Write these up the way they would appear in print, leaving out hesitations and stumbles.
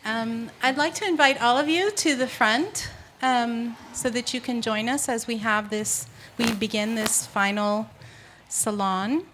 I'd like to invite all of you to the front so that you can join us as we begin this final salon.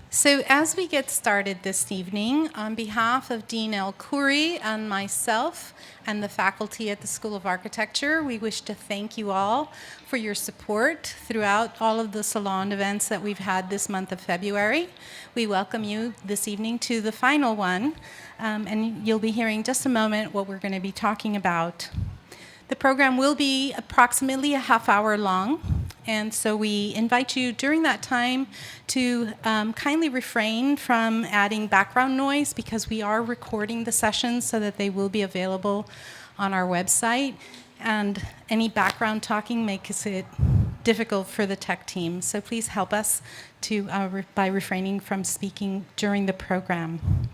So as we get started this evening, on behalf of Dean El Khoury and myself and the faculty at the School of Architecture, we wish to thank you all for your support throughout all of the salon events that we've had this month of February. We welcome you this evening to the final one, and you'll be hearing just a moment what we're going to be talking about. The program will be approximately a half hour long, and so we invite you during that time to kindly refrain from adding background noise because we are recording the sessions so that they will be available on our website, and any background talking makes it difficult for the tech team. So please help us by refraining from speaking during the program.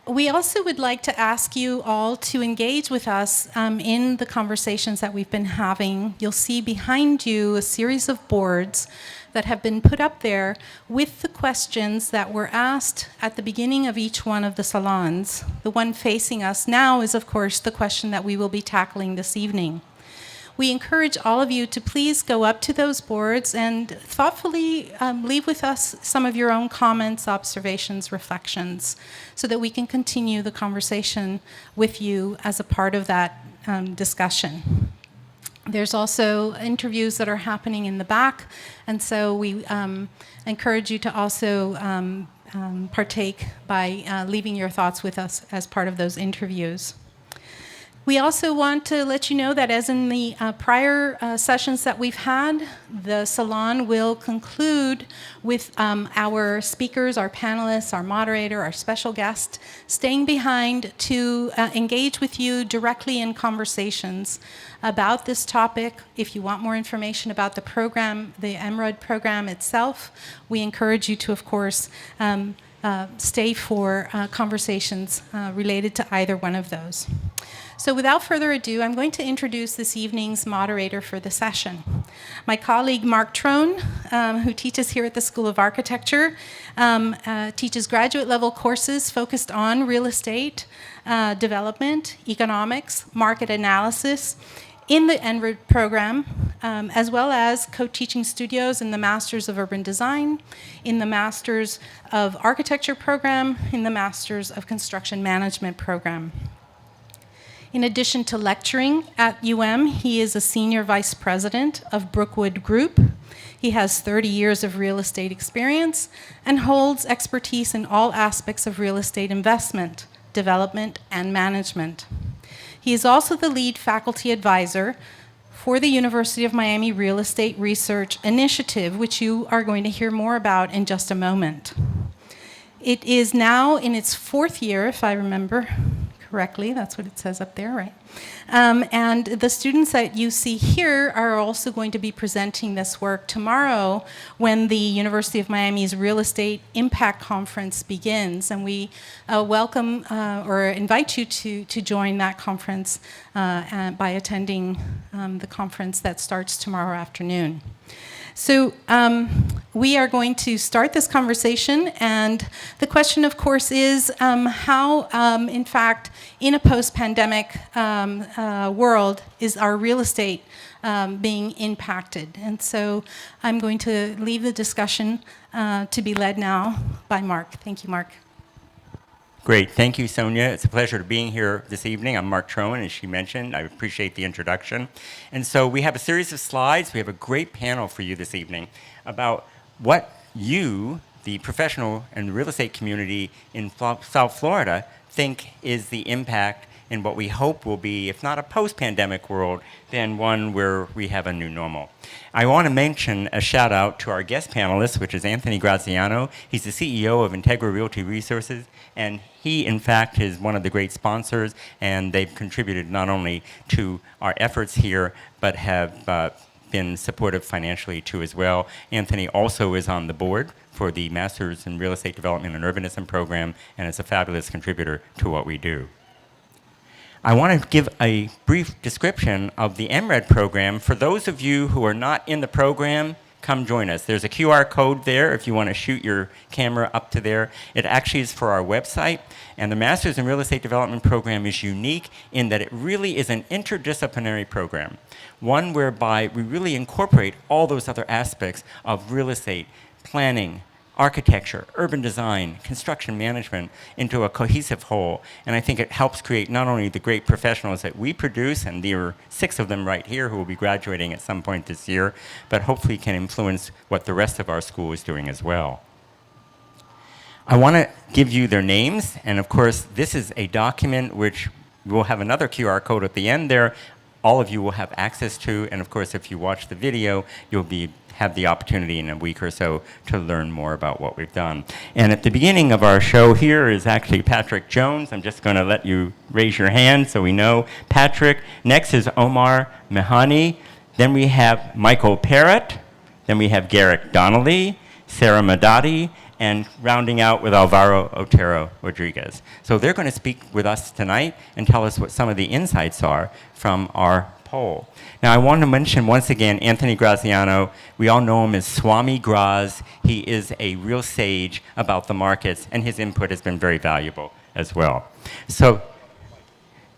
We also would like to ask you all to engage with us in the conversations that we've been having. You'll see behind you a series of boards that have been put up there with the questions that were asked at the beginning of each one of the salons. The one facing us now is, of course, the question that we will be tackling this evening. We encourage all of you to please go up to those boards and thoughtfully leave with us some of your own comments, observations, reflections, so that we can continue the conversation with you as a part of that discussion. There's also interviews that are happening in the back, and so we encourage you to also partake by leaving your thoughts with us as part of those interviews. We also want to let you know that as in the prior sessions that we've had, the salon will conclude with our speakers, our panelists, our moderator, our special guest, staying behind to engage with you directly in conversations about this topic. If you want more information about the program, the MRED program itself, we encourage you to, of course, stay for conversations related to either one of those. So without further ado, I'm going to introduce this evening's moderator for the session. My colleague, Mark Troen, who teaches here at the School of Architecture, teaches graduate level courses focused on real estate, development, economics, market analysis in the MRED program, as well as co-teaching studios in the Masters of Urban Design, in the Masters of Architecture program, in the Masters of Construction Management program. In addition to lecturing at UM, he is a senior vice president of Brookwood Group. He has 30 years of real estate experience and holds expertise in all aspects of real estate investment, development, and management. He is also the lead faculty advisor for the University of Miami Real Estate Research Initiative, which you are going to hear more about in just a moment. It is now in its fourth year, if I remember correctly. That's what it says up there, right? And the students that you see here are also going to be presenting this work tomorrow when the University of Miami's Real Estate Impact Conference begins. And we welcome or invite you to join that conference by attending the conference that starts tomorrow afternoon. So we are going to start this conversation, and the question, of course, is how, in fact, in a post-pandemic world, is our real estate being impacted? And so I'm going to leave the discussion to be led now by Mark. Thank you, Mark. Great. Thank you, Sonia. It's a pleasure to being here this evening. I'm Mark Troen, as she mentioned. I appreciate the introduction. And so we have a series of slides. We have a great panel for you this evening about what you, the professional and real estate community in South Florida, think is the impact in what we hope will be, if not a post-pandemic world, then one where we have a new normal. I want to mention a shout out to our guest panelist, which is Anthony Graziano. He's the CEO of Integra Realty Resources, and he, in fact, is one of the great sponsors, and they've contributed not only to our efforts here, but have been supportive financially too as well. Anthony also is on the board for the Masters in Real Estate Development and Urbanism program, and is a fabulous contributor to what we do. I want to give a brief description of the MRED program. For those of you who are not in the program, come join us. There's a QR code there if you want to shoot your camera up to there. It actually is for our website. And the Masters in Real Estate Development program is unique in that it really is an interdisciplinary program, one whereby we really incorporate all those other aspects of real estate, planning, architecture, urban design, construction management into a cohesive whole. And I think it helps create not only the great professionals that we produce, and there are 6 of them right here who will be graduating at some point this year, but hopefully can influence what the rest of our school is doing as well. I want to give you their names, and of course, this is a document which we'll have another QR code at the end there. All of you will have access to, and of course, if you watch the video, you'll have the opportunity in a week or so to learn more about what we've done. And at the beginning of our show here is actually Patrick Jones. I'm just going to let you raise your hand so we know Patrick. Next is Omar Mehany. Then we have Michael Parrott. Then we have Garrick Donnelly, Sara Madady, and rounding out with Alvaro Otero Rodriguez. So they're going to speak with us tonight and tell us what some of the insights are from our poll. Now I want to mention once again Anthony Graziano. We all know him as Swami Graz. He is a real sage about the markets, and his input has been very valuable as well. So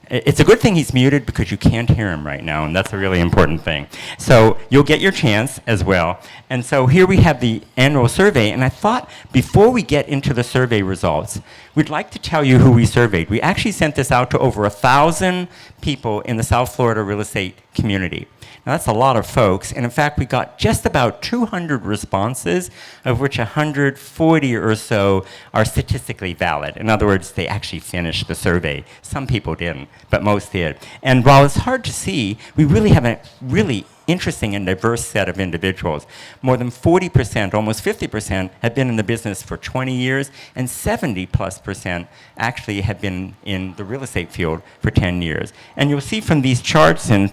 it's a good thing he's muted because you can't hear him right now, and that's a really important thing. So you'll get your chance as well. And so here we have the annual survey, and I thought before we get into the survey results, we'd like to tell you who we surveyed. We actually sent this out to over 1,000 people in the South Florida real estate community. Now that's a lot of folks, and in fact we got just about 200 responses, of which 140 or so are statistically valid. In other words, they actually finished the survey. Some people didn't, but most did. And while it's hard to see, we really have a really interesting and diverse set of individuals. More than 40%, almost 50%, have been in the business for 20 years, and 70+% actually have been in the real estate field for 10 years. And you'll see from these charts and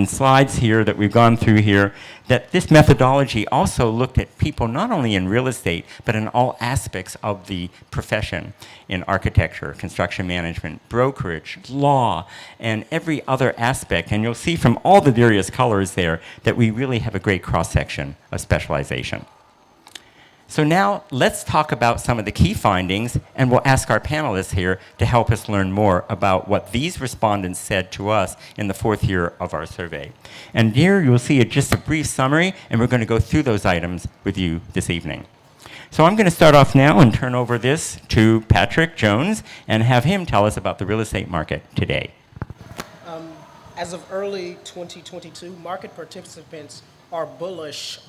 slides here that we've gone through here, that this methodology also looked at people not only in real estate, but in all aspects of the profession, in architecture, construction management, brokerage, law, and every other aspect. And you'll see from all the various colors there that we really have a great cross-section of specialization. So now let's talk about some of the key findings, and we'll ask our panelists here to help us learn more about what these respondents said to us in the 4th year of our survey. And here you'll see just a brief summary, and we're going to go through those items with you this evening. So I'm going to start off now and turn over this to Patrick Jones and have him tell us about the real estate market today. As of early 2022, market participants are bullish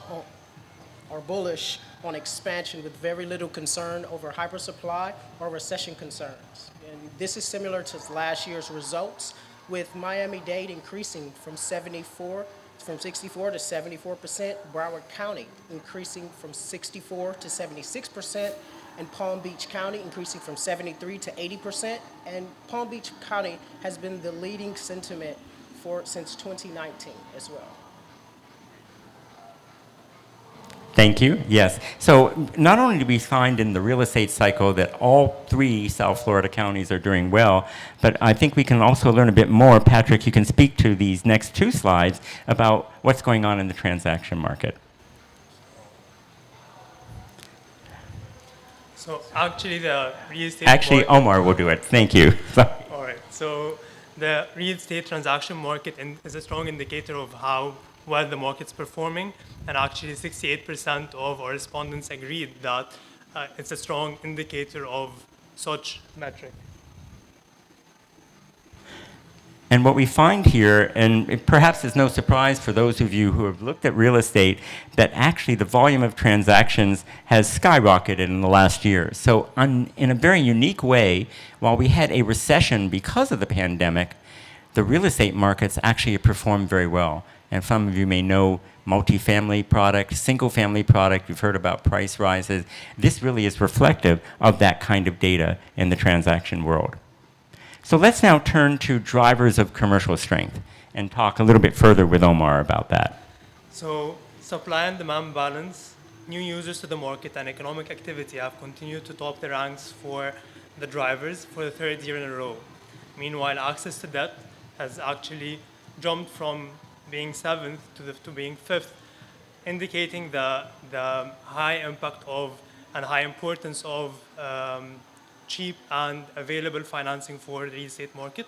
on expansion with very little concern over hypersupply or recession concerns. And this is similar to last year's results, with Miami-Dade increasing from 64 to 74%, Broward County increasing from 64 to 76%, and Palm Beach County increasing from 73 to 80%. And Palm Beach County has been the leading sentiment since 2019 as well. Thank you. Yes. So not only do we find in the real estate cycle that all 3 South Florida counties are doing well, but I think we can also learn a bit more. Patrick, you can speak to these next 2 slides about what's going on in the transaction market. So actually the real estate Omar will do it. Thank you. All right. So the real estate transaction market is a strong indicator of how well the market's performing, and actually 68% of our respondents agreed that it's a strong indicator of such metric. And what we find here, and it perhaps is no surprise for those of you who have looked at real estate, that actually the volume of transactions has skyrocketed in the last year. So in a very unique way, while we had a recession because of the pandemic, the real estate markets actually have performed very well. And some of you may know multifamily product, single-family product. You've heard about price rises. This really is reflective of that kind of data in the transaction world. So let's now turn to drivers of commercial strength and talk a little bit further with Omar about that. So supply and demand balance, new users to the market, and economic activity have continued to top the ranks for the drivers for the 3rd year in a row. Meanwhile, access to debt has actually jumped from being 7th to being 5th indicating the high impact of and high importance of cheap and available financing for the real estate market.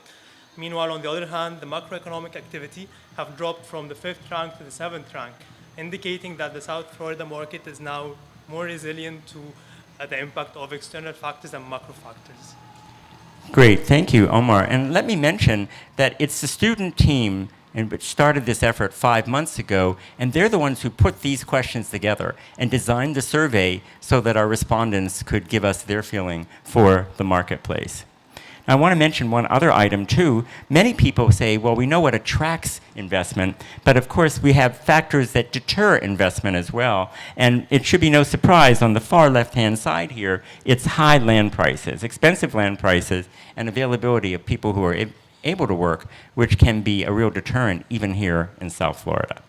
Meanwhile, on the other hand, the macroeconomic activity have dropped from the 5th rank to the 7th rank, indicating that the South Florida market is now more resilient to the impact of external factors and macro factors. Great, thank you, Omar. And let me mention that it's the student team which started this effort 5 months ago, and they're the ones who put these questions together and designed the survey so that our respondents could give us their feeling for the marketplace. Now, I want to mention one other item too. Many people say, well, we know what attracts investment, but of course we have factors that deter investment as well. And it should be no surprise on the far left-hand side here, it's high land prices, expensive land prices, and availability of people who are able to work, which can be a real deterrent even here in South Florida.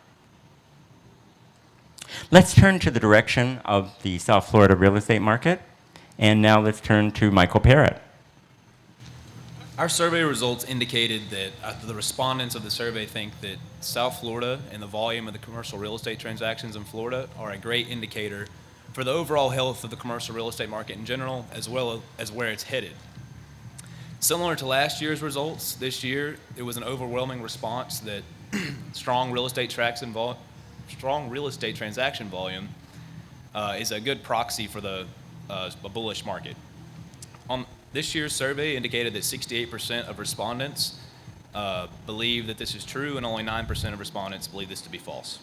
Let's turn to the direction of the South Florida real estate market. And now let's turn to Michael Parrott. Our survey results indicated that the respondents of the survey think that South Florida and the volume of the commercial real estate transactions in Florida are a great indicator for the overall health of the commercial real estate market in general, as well as where it's headed. Similar to last year's results, this year it was an overwhelming response that strong real estate transaction volume is a good proxy for a bullish market. This year's survey indicated that 68% of respondents believe that this is true, and only 9% of respondents believe this to be false.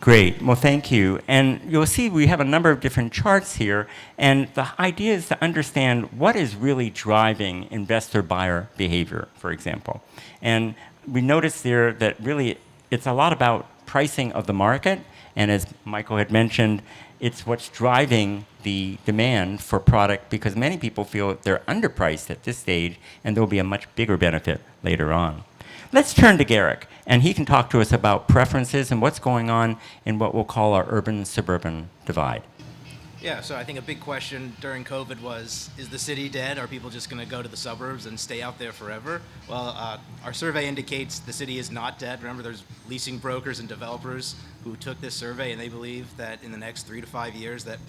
Great. Well, thank you. And you'll see we have a number of different charts here, and the idea is to understand what is really driving investor-buyer behavior, for example. And we noticed there that really it's a lot about pricing of the market, and as Michael had mentioned, it's what's driving the demand for product, because many people feel they're underpriced at this stage, and there'll be a much bigger benefit later on. Let's turn to Garrick, and he can talk to us about preferences and what's going on in what we'll call our urban-suburban divide. Yeah, so I think a big question during COVID was, is the city dead? Are people just going to go to the suburbs and stay out there forever? Well, our survey indicates the city is not dead. Remember, there's leasing brokers and developers who took this survey, and they believe that in the next 3 to 5 years that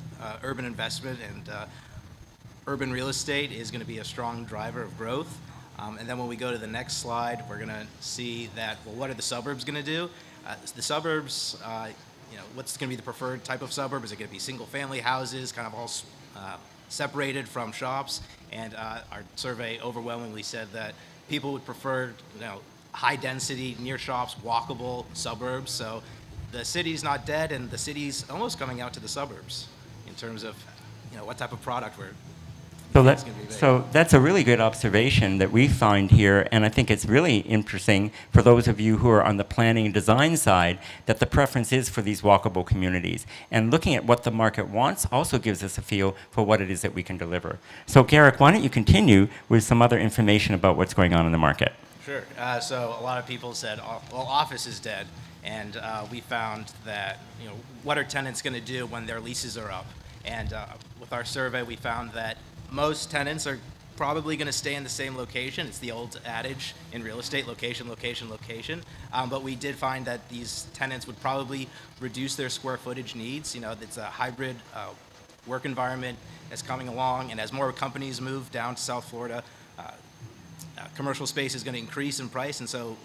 urban investment and urban real estate is going to be a strong driver of growth. And then when we go to the next slide, we're going to see that, well, what are the suburbs going to do? The suburbs, what's going to be the preferred type of suburb? Is it going to be single-family houses, kind of all separated from shops? And our survey overwhelmingly said that people would prefer, high-density, near shops, walkable suburbs. So the city's not dead, and the city's almost coming out to the suburbs in terms of, what type of product we're. So that's a really good observation that we find here, and I think it's really interesting for those of you who are on the planning and design side that the preference is for these walkable communities. And looking at what the market wants also gives us a feel for what it is that we can deliver. So Garrick, why don't you continue with some other information about what's going on in the market? Sure. So a lot of people said, well, office is dead, and we found that, what are tenants going to do when their leases are up? And with our survey, we found that most tenants are probably going to stay in the same location. It's the old adage in real estate, location, location, location. But we did find that these tenants would probably reduce their square footage needs. It's a hybrid work environment that's coming along, and as more companies move down to South Florida, commercial space is going to increase in price, and so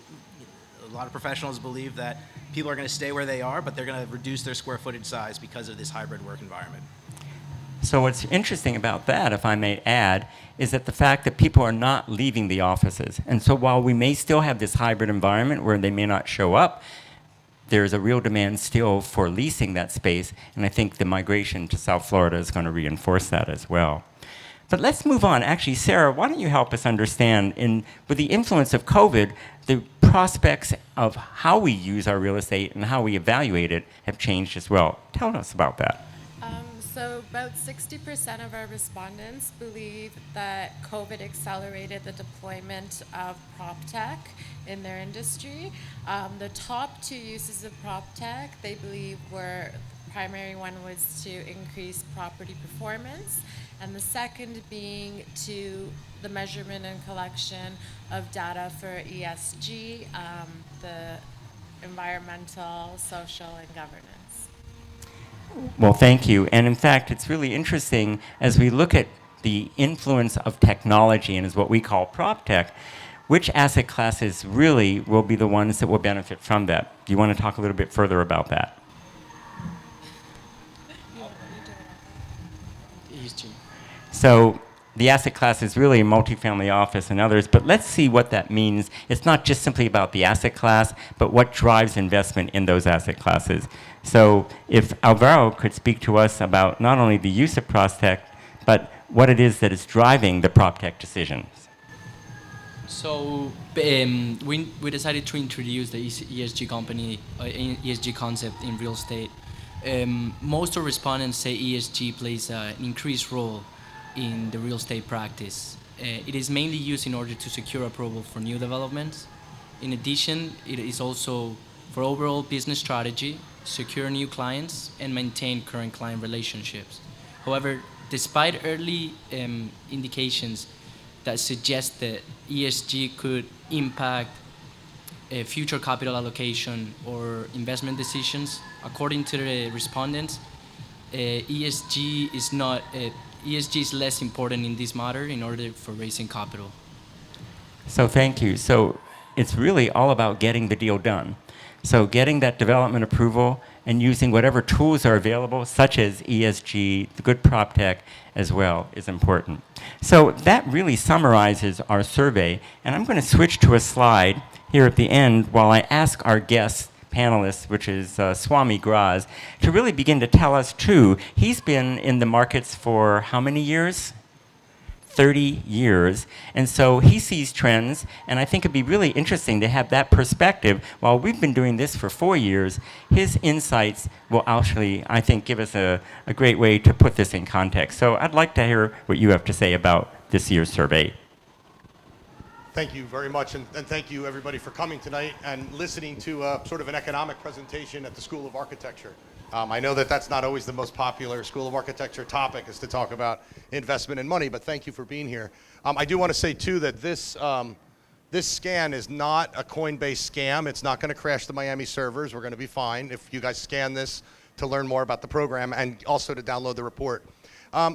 a lot of professionals believe that people are going to stay where they are, but they're going to reduce their square footage size because of this hybrid work environment. So what's interesting about that, if I may add, is that the fact that people are not leaving the offices. And so while we may still have this hybrid environment where they may not show up, there's a real demand still for leasing that space, and I think the migration to South Florida is going to reinforce that as well. But let's move on. Actually, Sara, why don't you help us understand, with the influence of COVID, the prospects of how we use our real estate and how we evaluate it have changed as well. Tell us about that. So about 60% of our respondents believe that COVID accelerated the deployment of prop tech in their industry. The top 2 uses of prop tech, they believe the primary one was to increase property performance, and the second being to the measurement and collection of data for ESG, the environmental, social, and governance. Well, thank you. And in fact, it's really interesting as we look at the influence of technology and is what we call prop tech, which asset classes really will be the ones that will benefit from that? Do you want to talk a little bit further about that? ESG. So the asset class is really multifamily office and others, but let's see what that means. It's not just simply about the asset class, but what drives investment in those asset classes. So if Alvaro could speak to us about not only the use of PropTech, but what it is that is driving the PropTech decisions. So we decided to introduce the ESG ESG concept in real estate. Most of respondents say ESG plays an increased role in the real estate practice. It is mainly used in order to secure approval for new developments. In addition, it is also for overall business strategy, secure new clients, and maintain current client relationships. However, despite early indications that suggest that ESG could impact future capital allocation or investment decisions, according to the respondents, ESG is less important in this matter in order for raising capital. So thank you. So it's really all about getting the deal done. So getting that development approval and using whatever tools are available, such as ESG, the good prop tech as well, is important. So that really summarizes our survey. And I'm going to switch to a slide here at the end while I ask our guests, panelists, which is Swami Graz, to really begin to tell us too. He's been in the markets for how many years? 30 years. And so he sees trends, and I think it'd be really interesting to have that perspective. While we've been doing this for 4 years, his insights will actually, I think, give us a great way to put this in context. So I'd like to hear what you have to say about this year's survey. Thank you very much, and thank you everybody for coming tonight and listening to sort of an economic presentation at the School of Architecture. I know that that's not always the most popular School of Architecture topic is to talk about investment and money, but thank you for being here. I do want to say too that this scan is not a Coinbase scam. It's not going to crash the Miami servers. We're going to be fine if you guys scan this to learn more about the program and also to download the report.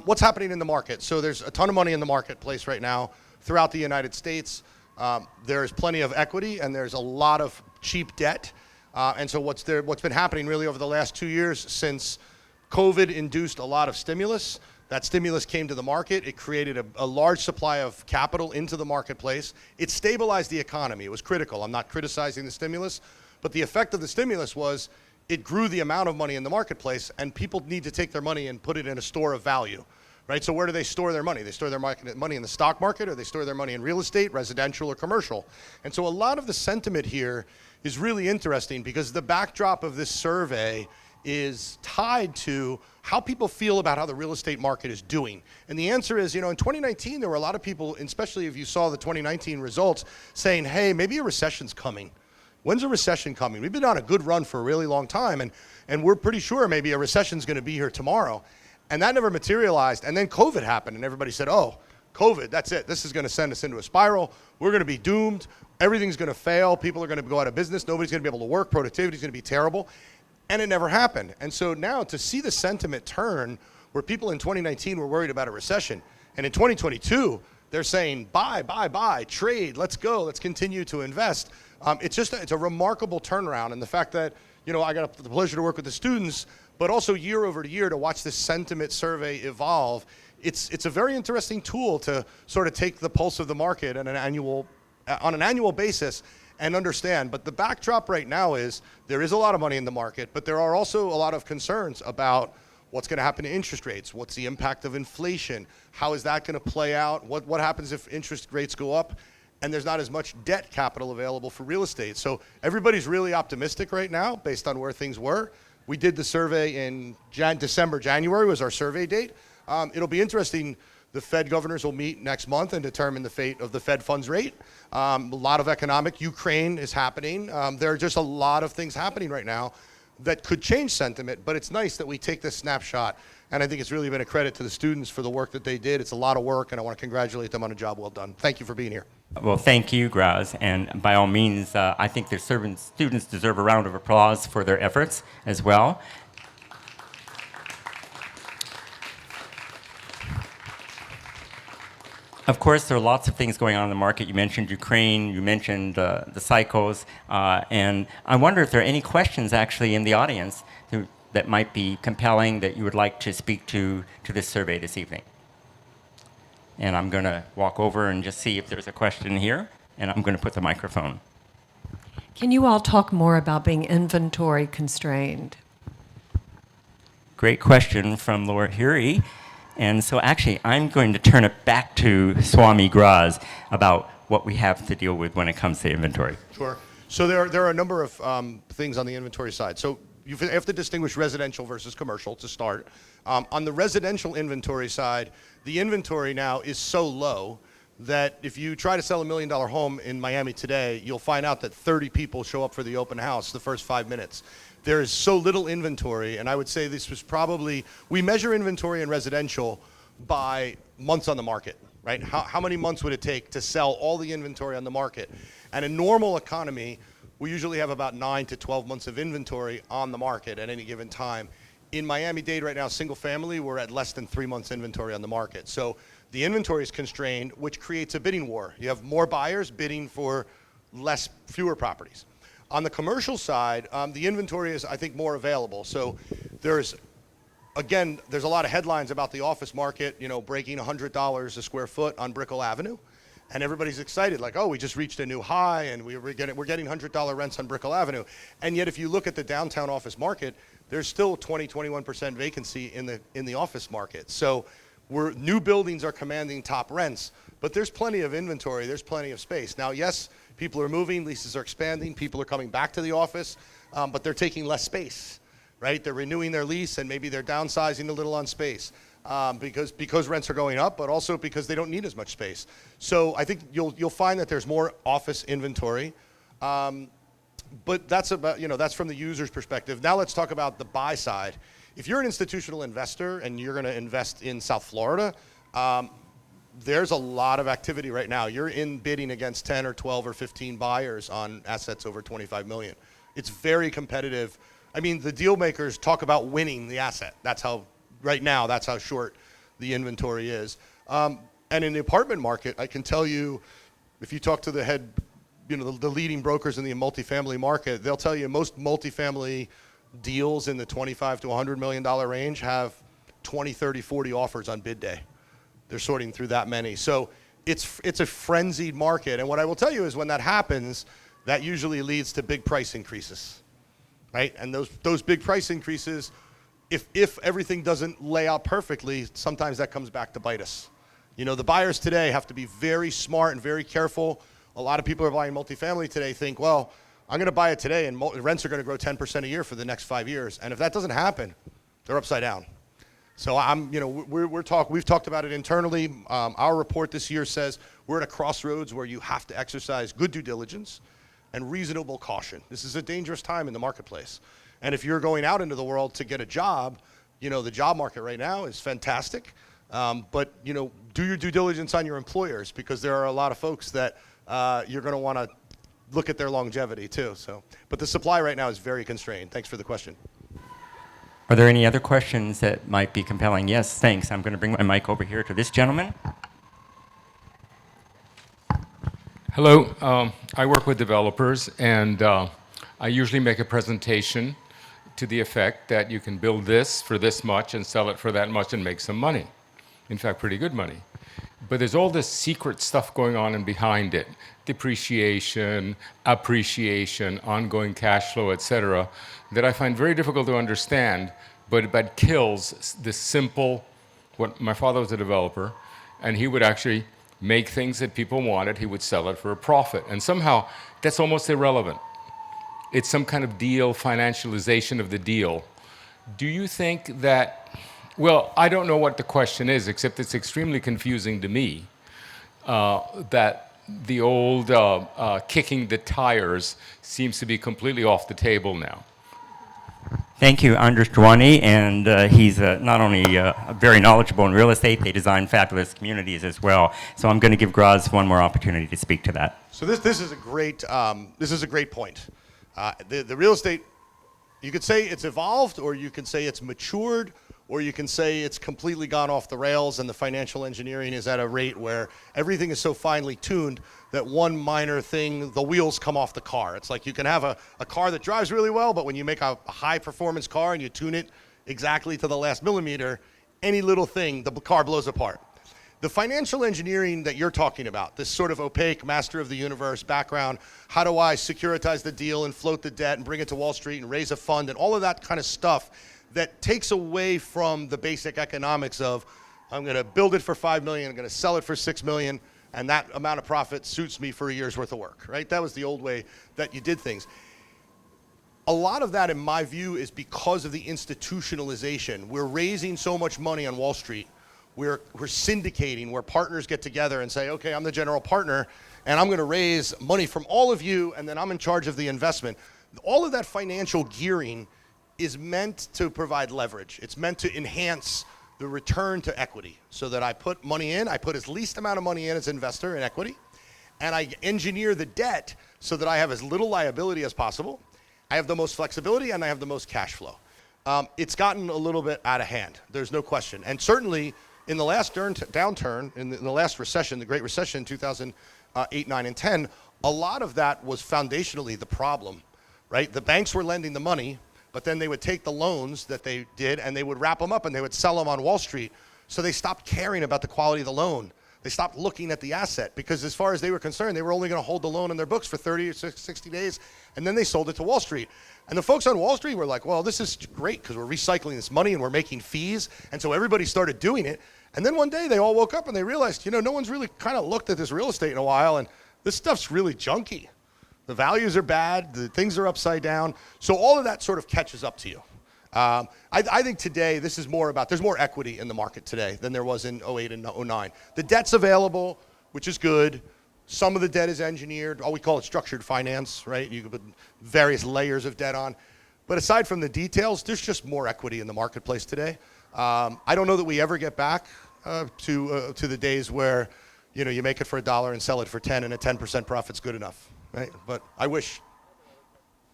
What's happening in the market? So there's a ton of money in the marketplace right now throughout the United States. There's plenty of equity and there's a lot of cheap debt. And so what's been happening really over the last 2 years since COVID induced a lot of stimulus, that stimulus came to the market. It created a large supply of capital into the marketplace. It stabilized the economy. It was critical. I'm not criticizing the stimulus, but the effect of the stimulus was it grew the amount of money in the marketplace, and people need to take their money and put it in a store of value. Right, so where do they store their money? They store their money in the stock market, or they store their money in real estate, residential, or commercial. And so a lot of the sentiment here is really interesting because the backdrop of this survey is tied to how people feel about how the real estate market is doing. And the answer is, in 2019, there were a lot of people, especially if you saw the 2019 results, saying, hey, maybe a recession's coming. When's a recession coming? We've been on a good run for a really long time, and we're pretty sure maybe a recession's going to be here tomorrow. And that never materialized. And then COVID happened, and everybody said, oh, COVID, that's it. This is going to send us into a spiral. We're going to be doomed. Everything's going to fail. People are going to go out of business. Nobody's going to be able to work. Productivity's going to be terrible. And it never happened. And so now to see the sentiment turn where people in 2019 were worried about a recession, and in 2022, they're saying, buy, trade, let's go, let's continue to invest. It's a remarkable turnaround. And the fact that, I got the pleasure to work with the students, but also year over year to watch this sentiment survey evolve. It's a very interesting tool to sort of take the pulse of the market on an annual basis and understand. But the backdrop right now is there is a lot of money in the market, but there are also a lot of concerns about what's going to happen to interest rates. What's the impact of inflation? How is that going to play out? What happens if interest rates go up and there's not as much debt capital available for real estate? So everybody's really optimistic right now based on where things were. We did the survey in December, January was our survey date. It'll be interesting. The Fed governors will meet next month and determine the fate of the Fed funds rate. A lot of Ukraine is happening. There are just a lot of things happening right now that could change sentiment, but it's nice that we take this snapshot, and I think it's really been a credit to the students for the work that they did. It's a lot of work, and I want to congratulate them on a job well done. Thank you for being here. Well, thank you, Graz, and by all means, I think the students deserve a round of applause for their efforts as well. Of course, there are lots of things going on in the market. You mentioned Ukraine, you mentioned the cycles, and I wonder if there are any questions actually in the audience that might be compelling that you would like to speak to this survey this evening. And I'm going to walk over and just see if there's a question here, and I'm going to put the microphone. Can you all talk more about being inventory constrained? Great question from Laura Hiri. And so actually, I'm going to turn it back to Swami Graz about what we have to deal with when it comes to inventory. Sure. So there are a number of things on the inventory side. So you have to distinguish residential versus commercial to start. On the residential inventory side, the inventory now is so low that if you try to sell $1 million home in Miami today, you'll find out that 30 people show up for the open house the first 5 minutes. There is so little inventory, and I would say this was probably, we measure inventory in residential by months on the market, right? How many months would it take to sell all the inventory on the market? And a normal economy, we usually have about 9 to 12 months of inventory on the market at any given time. In Miami-Dade right now, single family, we're at less than 3 months inventory on the market. So the inventory is constrained, which creates a bidding war. You have more buyers bidding for fewer properties. On the commercial side, the inventory is, I think, more available. So there's a lot of headlines about the office market, breaking $100 a square foot on Brickell Avenue. And everybody's excited, like, oh, we just reached a new high, and we're getting $100 rents on Brickell Avenue. And yet, if you look at the downtown office market, there's still 21% vacancy in the office market. So new buildings are commanding top rents, but there's plenty of inventory, there's plenty of space. Now, yes, people are moving, leases are expanding, people are coming back to the office, but they're taking less space, right? They're renewing their lease, and maybe they're downsizing a little on space because rents are going up, but also because they don't need as much space. So I think you'll find that there's more office inventory, but that's from the user's perspective. Now let's talk about the buy side. If you're an institutional investor and you're going to invest in South Florida, there's a lot of activity right now. You're in bidding against 10 or 12 or 15 buyers on assets over 25 million. It's very competitive. I mean, the deal makers talk about winning the asset. Right now, that's how short the inventory is. And in the apartment market, I can tell you, if you talk to the leading brokers in the multifamily market, they'll tell you most multifamily deals in the $25 to $100 million range have 20, 30, 40 offers on bid day. They're sorting through that many. So it's a frenzied market. And what I will tell you is when that happens, that usually leads to big price increases, right? And those big price increases, if everything doesn't lay out perfectly, sometimes that comes back to bite us. The buyers today have to be very smart and very careful. A lot of people who are buying multifamily today think, well, I'm going to buy it today and rents are going to grow 10% a year for the next 5 years. And if that doesn't happen, they're upside down. So we've talked about it internally. Our report this year says we're at a crossroads where you have to exercise good due diligence and reasonable caution. This is a dangerous time in the marketplace. And if you're going out into the world to get a job, the job market right now is fantastic. But do your due diligence on your employers, because there are a lot of folks that you're going to want to look at their longevity too. But the supply right now is very constrained. Thanks for the question. Are there any other questions that might be compelling? Yes, thanks. I'm going to bring my mic over here to this gentleman. Hello. I work with developers, and I usually make a presentation to the effect that you can build this for this much and sell it for that much and make some money. In fact, pretty good money. But there's all this secret stuff going on and behind it. Depreciation, appreciation, ongoing cash flow, etc., that I find very difficult to understand, but kills the simple, my father was a developer, and he would actually make things that people wanted, he would sell it for a profit. And somehow, that's almost irrelevant. It's some kind of deal, financialization of the deal. Do you think that, well, I don't know what the question is, except it's extremely confusing to me, that the old kicking the tires seems to be completely off the table now. Thank you, Andres Troen, and he's not only very knowledgeable in real estate, they design fabulous communities as well. So I'm going to give Graz one more opportunity to speak to that. So this is a great point. The real estate, you could say it's evolved, or you can say it's matured, or you can say it's completely gone off the rails and the financial engineering is at a rate where everything is so finely tuned that one minor thing, the wheels come off the car. It's like you can have a car that drives really well, but when you make a high performance car and you tune it exactly to the last millimeter, any little thing, the car blows apart. The financial engineering that you're talking about, this sort of opaque master of the universe background, how do I securitize the deal and float the debt and bring it to Wall Street and raise a fund and all of that kind of stuff that takes away from the basic economics of, I'm going to build it for $5 million, I'm going to sell it for $6 million, and that amount of profit suits me for a year's worth of work, right? That was the old way that you did things. A lot of that, in my view, is because of the institutionalization. We're raising so much money on Wall Street. We're syndicating, where partners get together and say, okay, I'm the general partner, and I'm going to raise money from all of you, and then I'm in charge of the investment. All of that financial gearing is meant to provide leverage. It's meant to enhance the return to equity, so that I put money in, I put as least amount of money in as investor in equity, and I engineer the debt so that I have as little liability as possible. I have the most flexibility, and I have the most cash flow. It's gotten a little bit out of hand, there's no question. And certainly in the last downturn, in the last recession, the Great Recession, 2008, 9, and 10, a lot of that was foundationally the problem, right? The banks were lending the money, but then they would take the loans that they did and they would wrap them up and they would sell them on Wall Street. So they stopped caring about the quality of the loan. They stopped looking at the asset, because as far as they were concerned, they were only going to hold the loan in their books for 30 or 60 days, and then they sold it to Wall Street. And the folks on Wall Street were like, well, this is great because we're recycling this money and we're making fees. And so everybody started doing it. And then one day they all woke up and they realized, no one's really kind of looked at this real estate in a while, and this stuff's really junky. The values are bad, the things are upside down. So all of that sort of catches up to you. I think today this is more about, there's more equity in the market today than there was in 08 and 09. The debt's available, which is good. Some of the debt is engineered. We call it structured finance, right? You can put various layers of debt on. But aside from the details, there's just more equity in the marketplace today. I don't know that we ever get back to the days where you make it for $1 and sell it for 10, and a 10% profit's good enough, right? But I wish.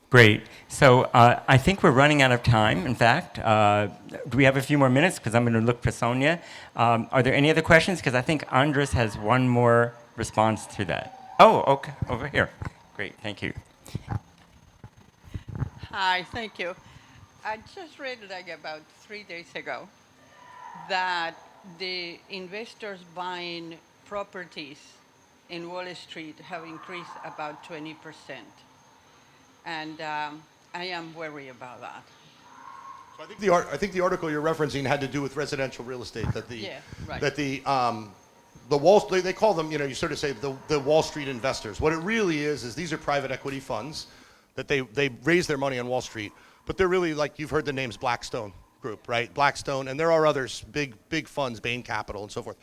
Great. So I think we're running out of time, in fact. Do we have a few more minutes? Because I'm going to look for Sonia. Are there any other questions? Because I think Andres has one more response to that. Oh, okay. Over here. Great. Thank you. Hi. Thank you. I just read about 3 days ago that the investors buying properties in Wall Street have increased about 20%. And I am worried about that. So I think the article you're referencing had to do with residential real estate. The Wall Street, they call them, you sort of say the Wall Street investors. What it really is these are private equity funds that they raise their money on Wall Street, but they're really, like, you've heard the names Blackstone Group, right? Blackstone, and there are others, big funds, Bain Capital and so forth.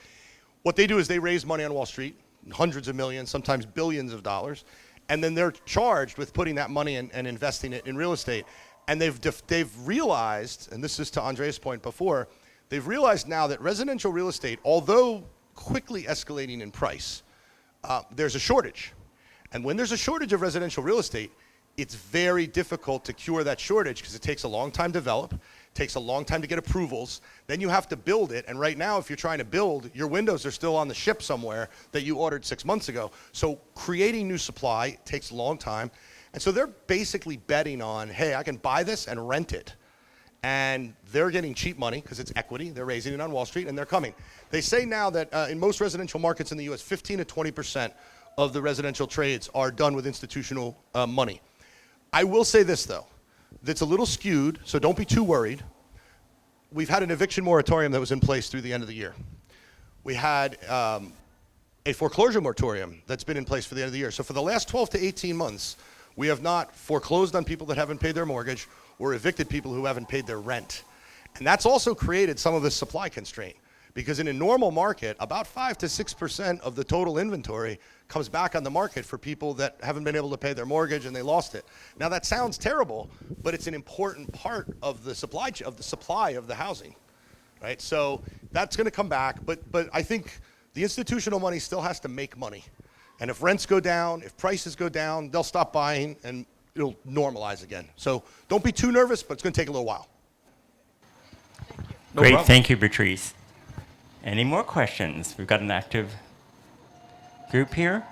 What they do is they raise money on Wall Street, hundreds of millions, sometimes billions of dollars, and then they're charged with putting that money and investing it in real estate. And they've realized, and this is to Andre's point before, they've realized now that residential real estate, although quickly escalating in price, there's a shortage. And when there's a shortage of residential real estate, it's very difficult to cure that shortage because it takes a long time to develop, takes a long time to get approvals, then you have to build it, and right now if you're trying to build, your windows are still on the ship somewhere that you ordered 6 months ago. So creating new supply takes a long time, and so they're basically betting on, hey, I can buy this and rent it, and they're getting cheap money because it's equity, they're raising it on Wall Street, and they're coming. They say now that in most residential markets in the US, 15 to 20% of the residential trades are done with institutional money. I will say this, though. That's a little skewed, so don't be too worried. We've had an eviction moratorium that was in place through the end of the year. We had a foreclosure moratorium that's been in place for the end of the year. So for the last 12 to 18 months, we have not foreclosed on people that haven't paid their mortgage or evicted people who haven't paid their rent. And that's also created some of this supply constraint, Because in a normal market, about 5 to 6% of the total inventory comes back on the market for people that haven't been able to pay their mortgage and they lost it. Now that sounds terrible, but it's an important part of the supply of the housing, right? So that's going to come back, but I think the institutional money still has to make money. And if rents go down, if prices go down, they'll stop buying and it'll normalize again. So don't be too nervous, but it's going to take a little while. No Great, problem. thank you, Patrice. Any more questions? We've got an active group here.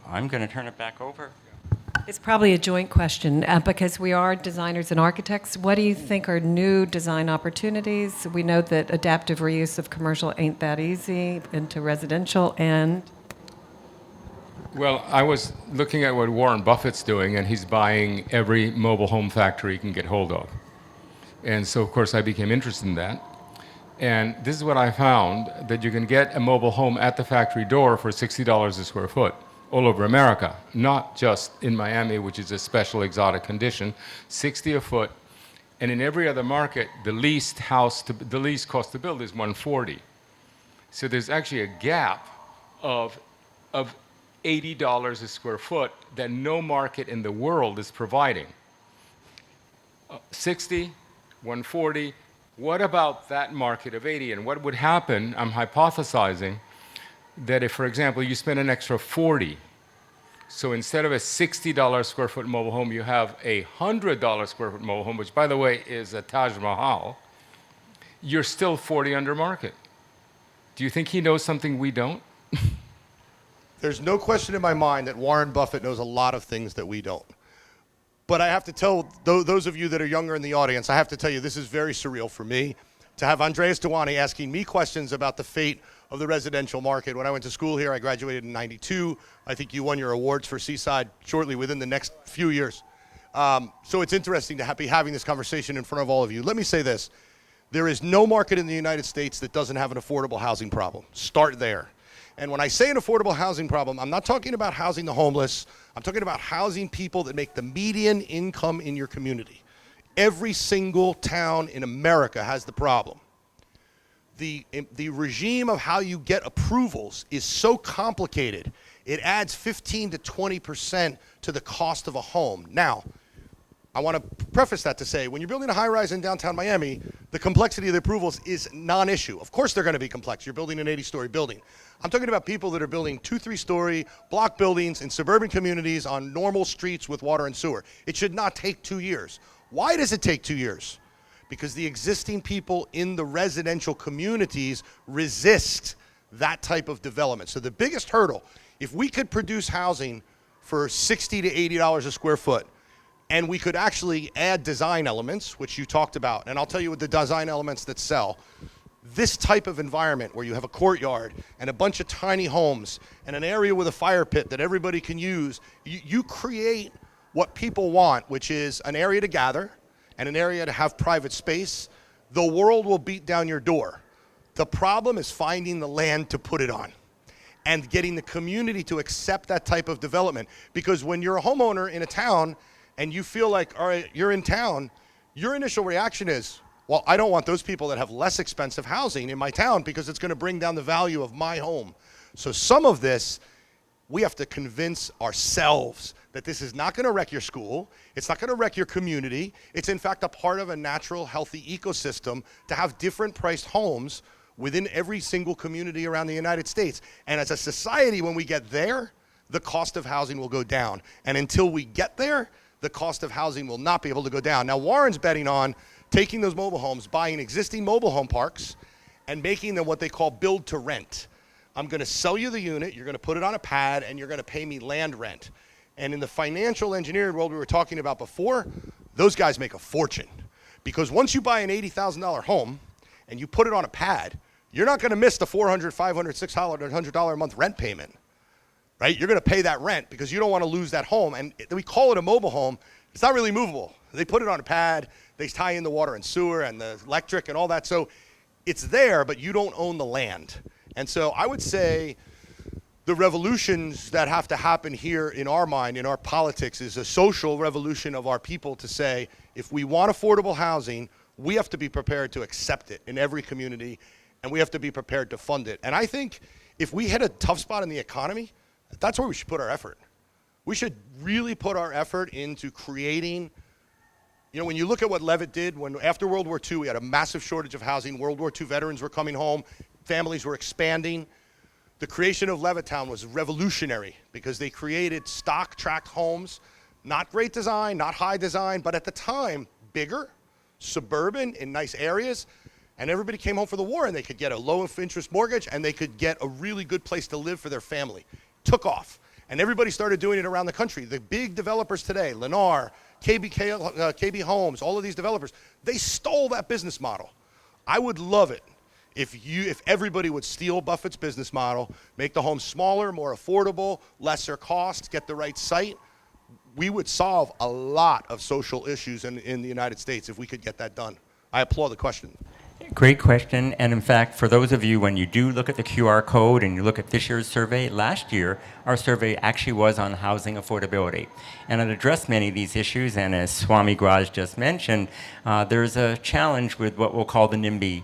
I'm going to turn it back over. It's probably a joint question because we are designers and architects. What do you think are new design opportunities? We know that adaptive reuse of commercial ain't that easy into residential and... Well, I was looking at what Warren Buffett's doing, and he's buying every mobile home factory he can get hold of. And so, of course, I became interested in that. And this is what I found, that you can get a mobile home at the factory door for $60 a square foot all over America, not just in Miami, which is a special exotic condition, 60 a foot. And in every other market, the least cost to build is 140. So there's actually a gap of $80 a square foot that no market in the world is providing. 60, 140, what about that market of 80? And what would happen, I'm hypothesizing, that if, for example, you spend an extra 40, so instead of a $60 square foot mobile home, you have a $100 square foot mobile home, which, by the way, is a Taj Mahal, you're still 40 under market. Do you think he knows something we don't? There's no question in my mind that Warren Buffett knows a lot of things that we don't. But I have to tell those of you that are younger in the audience, I have to tell you this is very surreal for me to have Andreas Duani asking me questions about the fate of the residential market. When I went to school here, I graduated in '92. I think you won your awards for Seaside shortly within the next few years. So it's interesting to be having this conversation in front of all of you. Let me say this. There is no market in the United States that doesn't have an affordable housing problem. Start there. And when I say an affordable housing problem, I'm not talking about housing the homeless. I'm talking about housing people that make the median income in your community. Every single town in America has the problem. The regime of how you get approvals is so complicated, it adds 15 to 20% to the cost of a home. Now, I want to preface that to say, when you're building a high-rise in downtown Miami, the complexity of the approvals is non-issue. Of course they're going to be complex. You're building an 80-story building. I'm talking about people that are building 2, 3-story block buildings in suburban communities on normal streets with water and sewer. It should not take 2 years. Why does it take 2 years? Because the existing people in the residential communities resist that type of development. So the biggest hurdle, if we could produce housing for $60 to $80 a square foot, and we could actually add design elements, which you talked about, and I'll tell you what the design elements that sell. This type of environment where you have a courtyard and a bunch of tiny homes and an area with a fire pit that everybody can use, you create what people want, which is an area to gather and an area to have private space. The world will beat down your door. The problem is finding the land to put it on and getting the community to accept that type of development. Because when you're a homeowner in a town and you feel like, all right, you're in town, your initial reaction is, well, I don't want those people that have less expensive housing in my town because it's going to bring down the value of my home. So some of this, we have to convince ourselves that this is not going to wreck your school. It's not going to wreck your community. It's, in fact, a part of a natural, healthy ecosystem to have different priced homes within every single community around the United States. And as a society, when we get there, the cost of housing will go down. And until we get there, the cost of housing will not be able to go down. Now, Warren's betting on taking those mobile homes, buying existing mobile home parks, and making them what they call build to rent. I'm going to sell you the unit, you're going to put it on a pad, and you're going to pay me land rent. And in the financial engineering world we were talking about before, those guys make a fortune. Because once you buy an $80,000 home and you put it on a pad, you're not going to miss the $400, $500, $600, $100 a month rent payment. Right? You're going to pay that rent because you don't want to lose that home. And we call it a mobile home. It's not really movable. They put it on a pad. They tie in the water and sewer and the electric and all that. So it's there, but you don't own the land. And so I would say the revolutions that have to happen here in our mind, in our politics, is a social revolution of our people to say, if we want affordable housing, we have to be prepared to accept it in every community. and we have to be prepared to fund it. And I think if we hit a tough spot in the economy, that's where we should put our effort. We should really put our effort into creating, when you look at what Levitt did, when after World War II, we had a massive shortage of housing, World War II veterans were coming home, families were expanding. The creation of Levittown was revolutionary because they created stock tract homes, not great design, not high design, but at the time, bigger, suburban, in nice areas, and everybody came home for the war and they could get a low interest mortgage and they could get a really good place to live for their family. Took off. And everybody started doing it around the country. The big developers today, Lennar, KB Homes, all of these developers, they stole that business model. I would love it if everybody would steal Buffett's business model, make the homes smaller, more affordable, lesser cost, get the right site. We would solve a lot of social issues in the United States if we could get that done. I applaud the question. Great question. And in fact, for those of you, when you do look at the QR code and you look at this year's survey, last year, our survey actually was on housing affordability. And it addressed many of these issues. And as Swami Graj just mentioned, there's a challenge with what we'll call the NIMBYism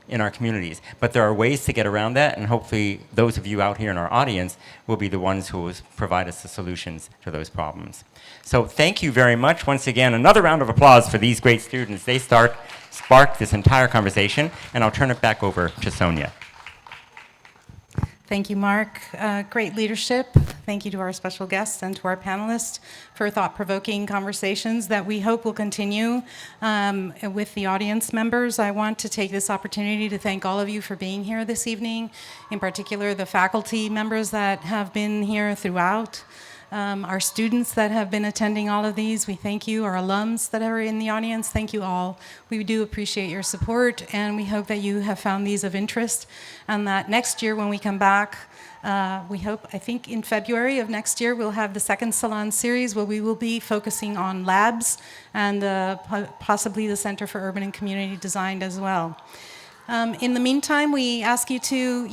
in our communities. But there are ways to get around that. And hopefully, those of you out here in our audience will be the ones who will provide us the solutions to those problems. So thank you very much. Once again, another round of applause for these great students. They sparked this entire conversation, and I'll turn it back over to Sonia. Thank you, Mark. Great leadership. Thank you to our special guests and to our panelists for thought-provoking conversations that we hope will continue with the audience members. I want to take this opportunity to thank all of you for being here this evening, in particular the faculty members that have been here throughout. Our students that have been attending all of these, we thank you. Our alums that are in the audience, thank you all. We do appreciate your support, and we hope that you have found these of interest, and that next year when we come back, I think in February of next year, we'll have the second Salon series where we will be focusing on labs and possibly the Center for Urban and Community Design as well. In the meantime, we ask you to,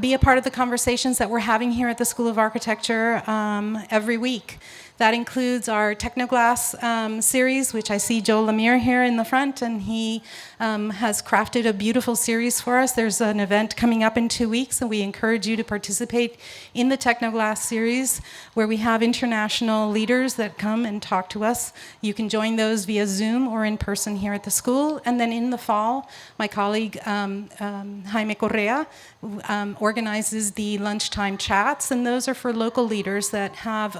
be a part of the conversations that we're having here at the School of Architecture every week. That includes our Technoglass series, which I see Joe Lemire here in the front, and he has crafted a beautiful series for us. There's an event coming up in 2 weeks, and we encourage you to participate in the Technoglass series, where we have international leaders that come and talk to us. You can join those via Zoom or in person here at the school. And then in the fall, my colleague Jaime Correa organizes the lunchtime chats, and those are for local leaders that have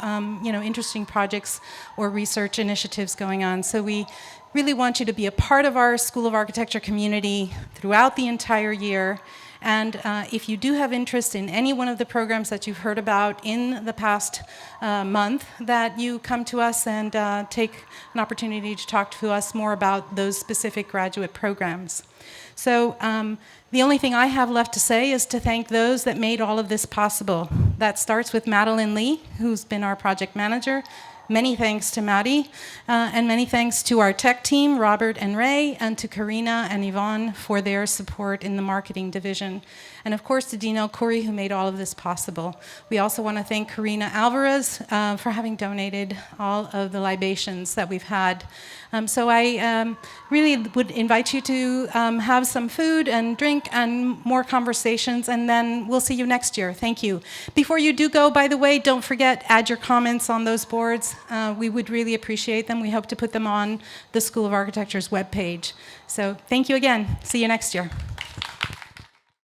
interesting projects or research initiatives going on. So we really want you to be a part of our School of Architecture community throughout the entire year. And if you do have interest in any one of the programs that you've heard about in the past month, that you come to us and take an opportunity to talk to us more about those specific graduate programs. So the only thing I have left to say is to thank those that made all of this possible. That starts with Madeline Lee, who's been our project manager. Many thanks to Maddie, and many thanks to our tech team, Robert and Ray, and to Karina and Yvonne for their support in the marketing division. And of course to Dean El-Khoury, who made all of this possible. We also want to thank Karina Alvarez for having donated all of the libations that we've had. So I really would invite you to have some food and drink and more conversations, and then we'll see you next year. Thank you. Before you do go, by the way, don't forget, add your comments on those boards. We would really appreciate them. We hope to put them on the School of Architecture's webpage. So thank you again. See you next year.